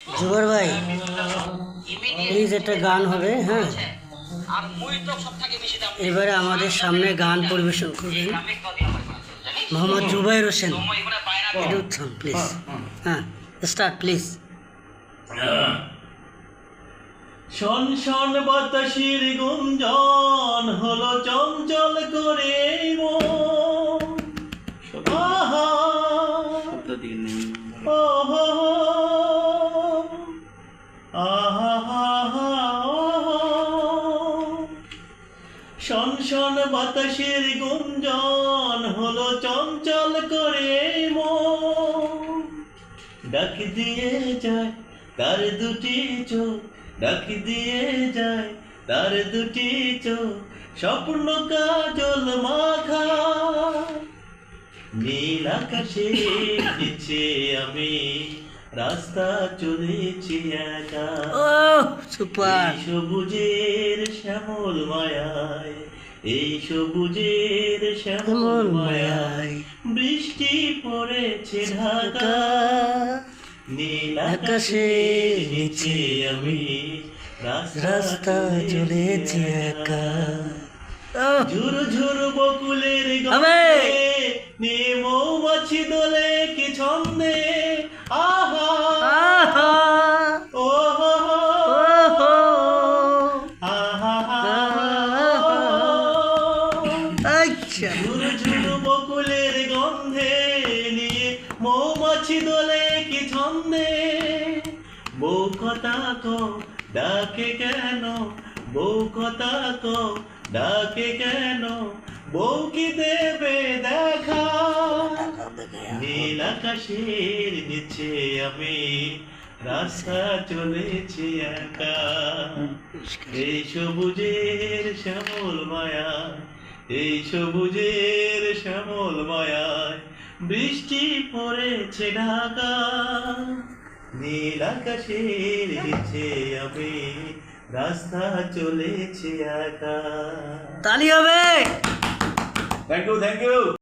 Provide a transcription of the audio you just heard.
জুবার ভাই প্লিজ একটা গান হবে, হ্যাঁ। এবারে আমাদের সামনে গান পরিবেশন করবেন মোহাম্মদ জুবাইর হোসেন। এটা উত্থান প্লিজ, হ্যাঁ স্টার্ট প্লিজ। শন শন বাতাসের গুঞ্জন হলো চঞ্চল করে মন। আহা ওহো আহা শন শন বাতাসের গুঞ্জন হলো চঞ্চল করে মন। ডাক দিয়ে যায় তার দুটি চোখ, ডাক দিয়ে যায় তার দুটি চোখ, স্বপ্ন কাজল মাখা। নীল আকাশে নিচে আমি রাস্তা চলেছি একা। ও সুপার। এই সবুজের শ্যামল মায়ায়, এই সবুজের শ্যামল মায়ায় বৃষ্টি পড়েছে ঢাকা। নীল আকাশের নিচে আমি রাস্তা চলেছি একা। ঝুরু ঝুরু বকুলের গন্ধে নিয়ে মৌমাছি দোলে কি ছন্দে। আহা ওহো আহা আচ্ছা। ঝুরু ঝুরু বকুলের গন্ধে নিয়ে মৌমাছি দোলে কি ছন্দে। বউ কথা কো ডাকে কেন, বউ কথা কো ডাকে কেন, বউ কি দেবে দেখা। নীল আকাশের নিচে আমি রাস্তা চলেছি একা। এই সবুজের শ্যামল মায়া, এই সবুজের শ্যামল মায়ায় বৃষ্টি পড়েছে ঢাকা। নীল আকাশের নিচে আমি রাস্তা চলেছি একা। তালি হবে। Thank you, thank you.